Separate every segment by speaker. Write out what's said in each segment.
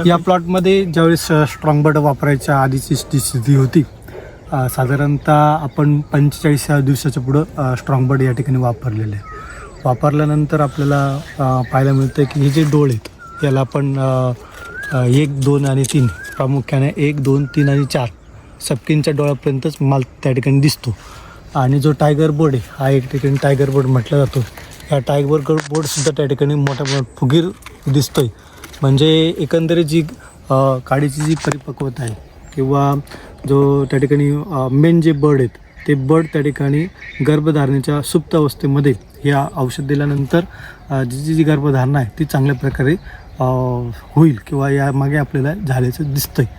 Speaker 1: या प्लॉटमध्ये ज्यावेळेस strong bird वापरायच्या आधीची जी स्थिती होती, साधारणतः आपण 45 दिवसाच्या पुढं स्ट्रॉंग बर्ड या ठिकाणी वापरलेले आहे. वापरल्यानंतर आपल्याला पाहायला मिळतं की हे जे डोळे आहेत याला आपण 1, 2 आणि 3 प्रामुख्याने 1, 2, 3 आणि 4 सपकिनच्या डोळ्यापर्यंतच माल त्या ठिकाणी दिसतो. आणि जो टायगर बोर्ड आहे हा एक ठिकाणी टायगर बोर्ड म्हटला जातो. ह्या टायगर बोर्डसुद्धा त्या ठिकाणी मोठ्या फुगीर दिसतो आहे. म्हणजे एकंदरीत जी काडीची जी परिपक्वता आहे किंवा जो त्या ठिकाणी मेन जे बर्ड आहेत ते बर्ड त्या ठिकाणी गर्भधारणेच्या सुप्त अवस्थेमध्ये या औषध दिल्यानंतर जी गर्भधारणा आहे ती चांगल्या प्रकारे होईल किंवा यामागे आपल्याला झाल्याचं दिसतं आहे.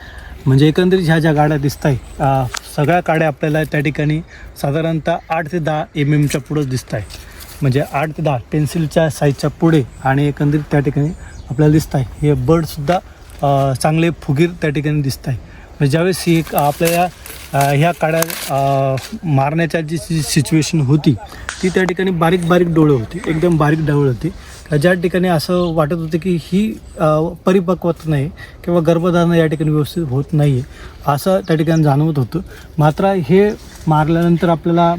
Speaker 1: म्हणजे एकंदरीत ह्या ज्या गाड्या दिसत आहे सगळ्या काड्या आपल्याला त्या ठिकाणी साधारणतः 8 ते 10 mm पुढंच दिसत आहे. म्हणजे 8 ते 10 पेन्सिलच्या साईजच्या पुढे आणि एकंदरीत त्या ठिकाणी आपल्याला दिसत आहे. हे बर्डसुद्धा चांगले फुगीर त्या ठिकाणी दिसत आहे. म्हणजे ज्यावेळेस ही आपल्याला ह्या काड्या मारण्याच्या जी सिच्युएशन होती ती त्या ठिकाणी बारीक बारीक डोळे होते, एकदम बारीक डोळे होते. ज्या ठिकाणी असं वाटत होतं की ही परिपक्वता नाही किंवा गर्भधारणा या ठिकाणी व्यवस्थित होत नाही आहे असं त्या ठिकाणी जाणवत होतं. मात्र हे मारल्यानंतर आपल्याला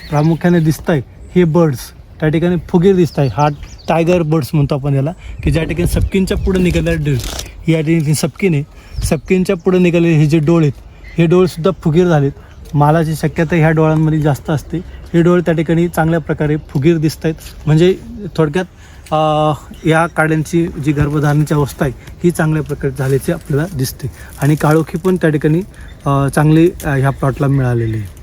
Speaker 1: प्रामुख्याने दिसत आहे हे बर्ड्स त्या ठिकाणी फुगीर दिसत आहे. हा टायगर बर्ड्स म्हणतो आपण याला, की ज्या ठिकाणी सपकिनच्या पुढे निघालेले डोळे या ठिकाणी सपकिन आहे. सपकिनच्या पुढे निघालेले हे जे डोळे आहेत हे डोळेसुद्धा फुगीर झालेत. मालाची शक्यता ह्या डोळ्यांमध्ये जास्त असते. हे डोळे त्या ठिकाणी चांगल्या प्रकारे फुगीर दिसत आहेत. म्हणजे थोडक्यात या काड्यांची जी गर्भधारणेची अवस्था आहे ही चांगल्या प्रकारे झाल्याची आपल्याला दिसते. आणि काळोखी पण त्या ठिकाणी चांगली ह्या प्लॉटला मिळालेली आहे.